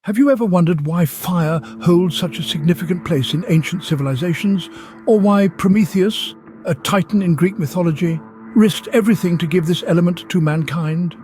Have you ever wondered why fire holds such a significant place in ancient civilizations, or why Prometheus, a titan in Greek mythology, risked everything to give this element to mankind?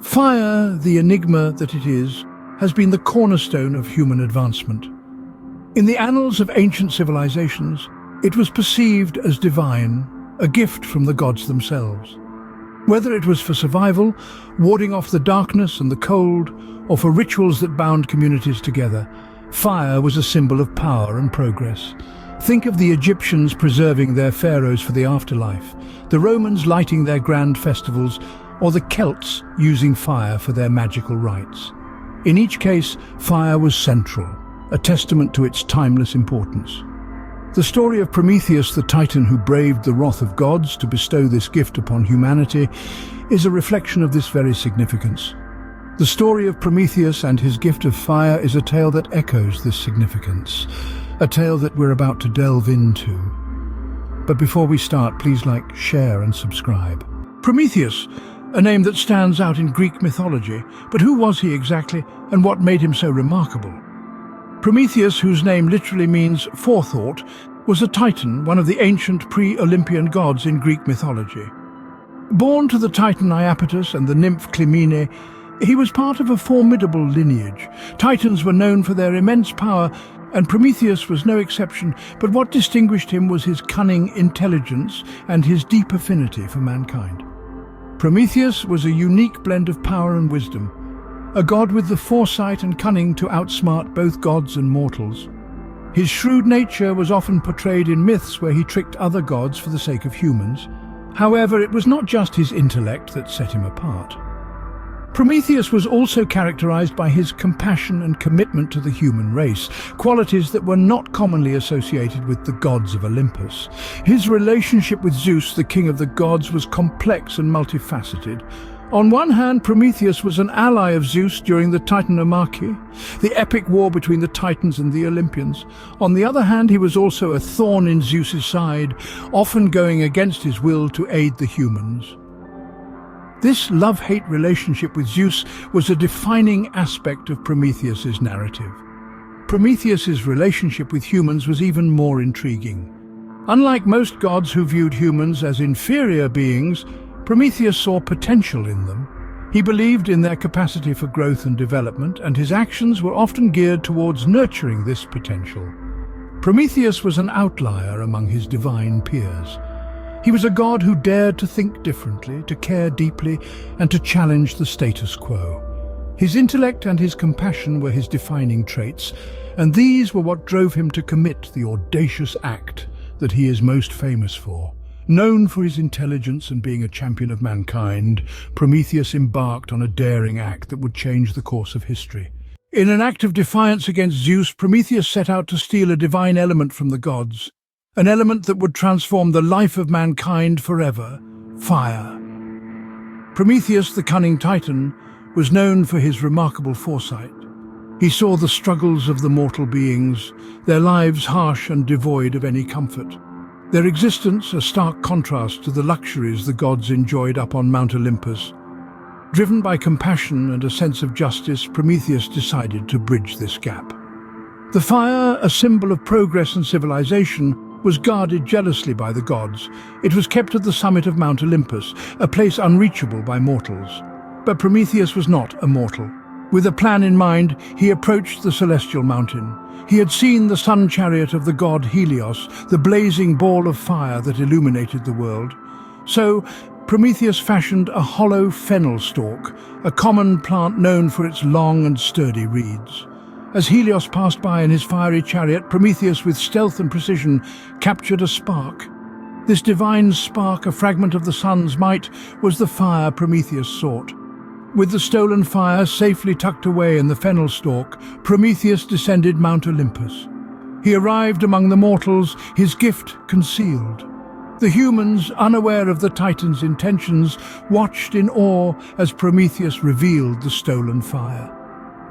Fire, the enigma that it is, has been the cornerstone of human advancement. In the annals of ancient civilizations, it was perceived as divine, a gift from the gods themselves. Whether it was for survival, warding off the darkness and the cold, or for rituals that bound communities together, fire was a symbol of power and progress. Think of the Egyptians preserving their pharaohs for the afterlife, the Romans lighting their grand festivals, or the Celts using fire for their magical rites. In each case, fire was central, a testament to its timeless importance. The story of Prometheus, the titan who braved the wrath of gods to bestow this gift upon humanity, is a reflection of this very significance. The story of Prometheus and his gift of fire is a tale that echoes this significance, a tale that we're about to delve into. But before we start, please like, share and subscribe. Prometheus, a name that stands out in Greek mythology, but who was he exactly and what made him so remarkable? Prometheus, whose name literally means forethought, was a titan, one of the ancient pre-Olympian gods in Greek mythology. Born to the titan Iapetus and the nymph Clymene, he was part of a formidable lineage. Titans were known for their immense power, and Prometheus was no exception, but what distinguished him was his cunning intelligence and his deep affinity for mankind. Prometheus was a unique blend of power and wisdom, a god with the foresight and cunning to outsmart both gods and mortals. His shrewd nature was often portrayed in myths where he tricked other gods for the sake of humans. However, it was not just his intellect that set him apart. Prometheus was also characterized by his compassion and commitment to the human race, qualities that were not commonly associated with the gods of Olympus. His relationship with Zeus, the king of the gods, was complex and multifaceted. On one hand, Prometheus was an ally of Zeus during the Titanomachy, the epic war between the Titans and the Olympians. On the other hand, he was also a thorn in Zeus's side, often going against his will to aid the humans. This love-hate relationship with Zeus was a defining aspect of Prometheus's narrative. Prometheus's relationship with humans was even more intriguing. Unlike most gods who viewed humans as inferior beings, Prometheus saw potential in them. He believed in their capacity for growth and development, and his actions were often geared towards nurturing this potential. Prometheus was an outlier among his divine peers. He was a god who dared to think differently, to care deeply, and to challenge the status quo. His intellect and his compassion were his defining traits, and these were what drove him to commit the audacious act that he is most famous for. Known for his intelligence and being a champion of mankind, Prometheus embarked on a daring act that would change the course of history. In an act of defiance against Zeus, Prometheus set out to steal a divine element from the gods, an element that would transform the life of mankind forever: fire. Prometheus, the cunning titan, was known for his remarkable foresight. He saw the struggles of the mortal beings, their lives harsh and devoid of any comfort. Their existence a stark contrast to the luxuries the gods enjoyed up on Mount Olympus. Driven by compassion and a sense of justice, Prometheus decided to bridge this gap. The fire, a symbol of progress and civilization, was guarded jealously by the gods. It was kept at the summit of Mount Olympus, a place unreachable by mortals. But Prometheus was not a mortal. With a plan in mind, he approached the celestial mountain. He had seen the sun chariot of the god Helios, the blazing ball of fire that illuminated the world. So, Prometheus fashioned a hollow fennel stalk, a common plant known for its long and sturdy reeds. As Helios passed by in his fiery chariot, Prometheus, with stealth and precision, captured a spark. This divine spark, a fragment of the sun's might, was the fire Prometheus sought. With the stolen fire safely tucked away in the fennel stalk, Prometheus descended Mount Olympus. He arrived among the mortals, his gift concealed. The humans, unaware of the Titan's intentions, watched in awe as Prometheus revealed the stolen fire.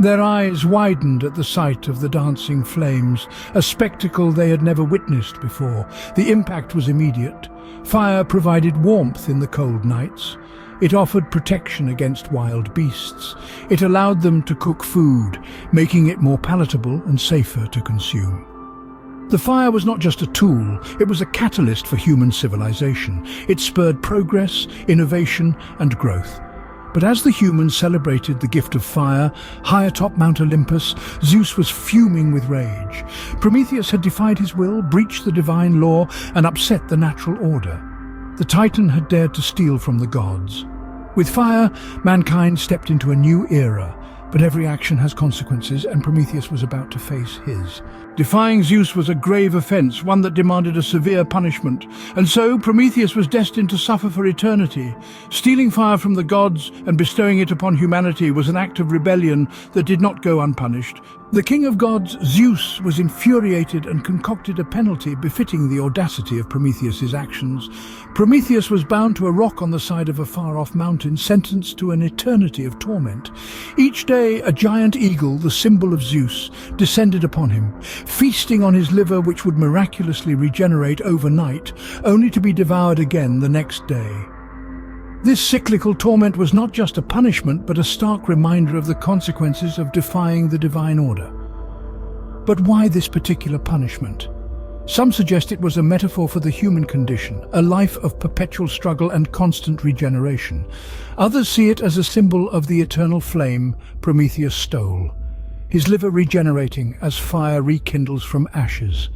Their eyes widened at the sight of the dancing flames, a spectacle they had never witnessed before. The impact was immediate. Fire provided warmth in the cold nights. It offered protection against wild beasts. It allowed them to cook food, making it more palatable and safer to consume. The fire was not just a tool, it was a catalyst for human civilization. It spurred progress, innovation, and growth. But as the humans celebrated the gift of fire, high atop Mount Olympus, Zeus was fuming with rage. Prometheus had defied his will, breached the divine law, and upset the natural order. The Titan had dared to steal from the gods. With fire, mankind stepped into a new era, but every action has consequences, and Prometheus was about to face his. Defying Zeus was a grave offense, one that demanded a severe punishment, and so Prometheus was destined to suffer for eternity. Stealing fire from the gods and bestowing it upon humanity was an act of rebellion that did not go unpunished. The king of gods, Zeus, was infuriated and concocted a penalty befitting the audacity of Prometheus's actions. Prometheus was bound to a rock on the side of a far-off mountain, sentenced to an eternity of torment. Each day, a giant eagle, the symbol of Zeus, descended upon him, feasting on his liver, which would miraculously regenerate overnight, only to be devoured again the next day. This cyclical torment was not just a punishment, but a stark reminder of the consequences of defying the divine order. But why this particular punishment? Some suggest it was a metaphor for the human condition, a life of perpetual struggle and constant regeneration. Others see it as a symbol of the eternal flame Prometheus stole, his liver regenerating as fire rekindles from ashes.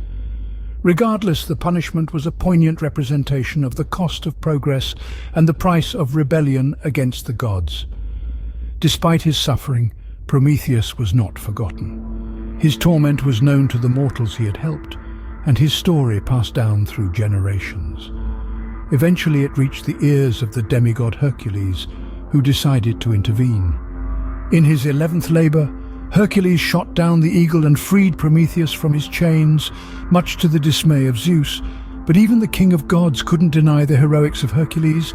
Regardless, the punishment was a poignant representation of the cost of progress and the price of rebellion against the gods. Despite his suffering, Prometheus was not forgotten. His torment was known to the mortals he had helped, and his story passed down through generations. Eventually it reached the ears of the demigod Hercules, who decided to intervene. In his 11th labor, Hercules shot down the eagle and freed Prometheus from his chains, much to the dismay of Zeus. But even the king of gods couldn't deny the heroics of Hercules,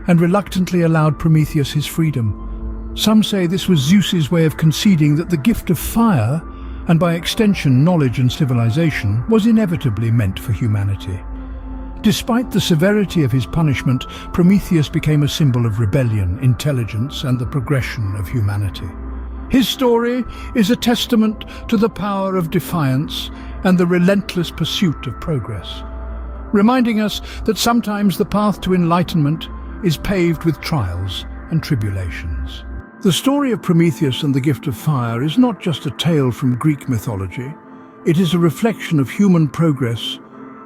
and reluctantly allowed Prometheus his freedom. Some say this was Zeus's way of conceding that the gift of fire, and by extension knowledge and civilization, was inevitably meant for humanity. Despite the severity of his punishment, Prometheus became a symbol of rebellion, intelligence, and the progression of humanity. His story is a testament to the power of defiance and the relentless pursuit of progress, reminding us that sometimes the path to enlightenment is paved with trials and tribulations. The story of Prometheus and the gift of fire is not just a tale from Greek mythology. It is a reflection of human progress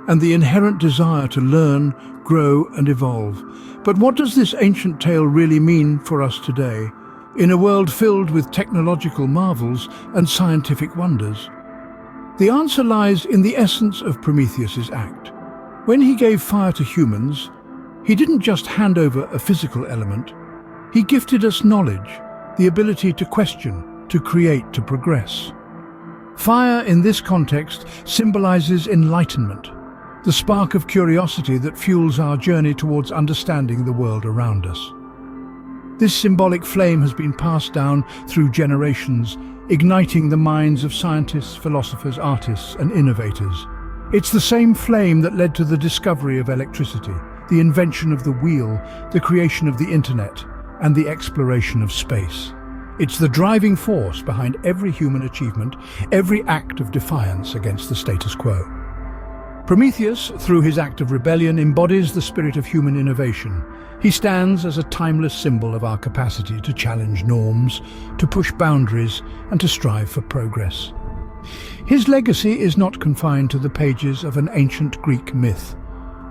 and the inherent desire to learn, grow, and evolve. But what does this ancient tale really mean for us today, in a world filled with technological marvels and scientific wonders? The answer lies in the essence of Prometheus's act. When he gave fire to humans, he didn't just hand over a physical element. He gifted us knowledge, the ability to question, to create, to progress. Fire in this context symbolizes enlightenment, the spark of curiosity that fuels our journey towards understanding the world around us. This symbolic flame has been passed down through generations, igniting the minds of scientists, philosophers, artists, and innovators. It's the same flame that led to the discovery of electricity, the invention of the wheel, the creation of the internet, and the exploration of space. It's the driving force behind every human achievement, every act of defiance against the status quo. Prometheus, through his act of rebellion, embodies the spirit of human innovation. He stands as a timeless symbol of our capacity to challenge norms, to push boundaries, and to strive for progress. His legacy is not confined to the pages of an ancient Greek myth.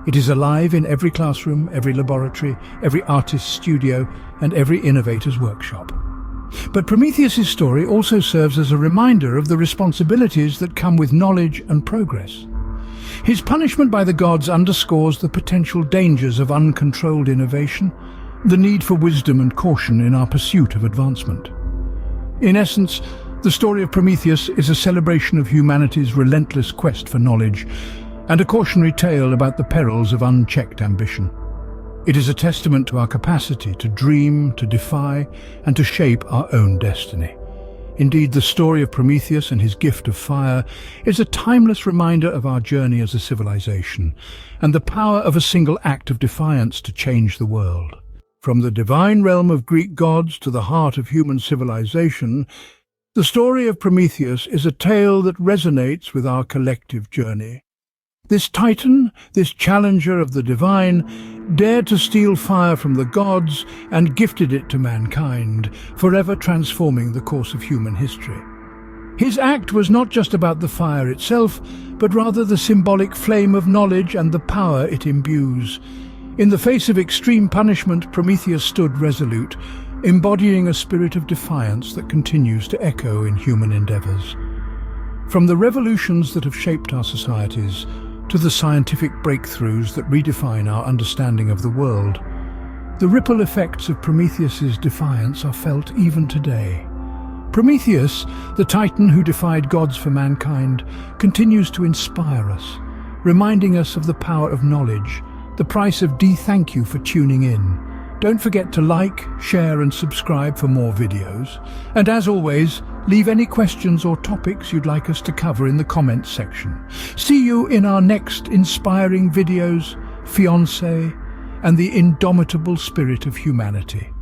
It is alive in every classroom, every laboratory, every artist's studio, and every innovator's workshop. But Prometheus's story also serves as a reminder of the responsibilities that come with knowledge and progress. His punishment by the gods underscores the potential dangers of uncontrolled innovation, the need for wisdom and caution in our pursuit of advancement. In essence, the story of Prometheus is a celebration of humanity's relentless quest for knowledge, and a cautionary tale about the perils of unchecked ambition. It is a testament to our capacity to dream, to defy, and to shape our own destiny. Indeed, the story of Prometheus and his gift of fire is a timeless reminder of our journey as a civilization and the power of a single act of defiance to change the world. From the divine realm of Greek gods to the heart of human civilization, the story of Prometheus is a tale that resonates with our collective journey. This titan, this challenger of the divine, dared to steal fire from the gods and gifted it to mankind, forever transforming the course of human history. His act was not just about the fire itself, but rather the symbolic flame of knowledge and the power it imbues. In the face of extreme punishment, Prometheus stood resolute, embodying a spirit of defiance that continues to echo in human endeavors. From the revolutions that have shaped our societies to the scientific breakthroughs that redefine our understanding of the world, the ripple effects of Prometheus's defiance are felt even today. Prometheus, the titan who defied gods for mankind, continues to inspire us, reminding us of the power of knowledge, the price of thank you for tuning in. Don't forget to like, share and subscribe for more videos. And as always, leave any questions or topics you'd like us to cover in the comments section. See you in our next inspiring videos, Fiancé, and the indomitable spirit of humanity.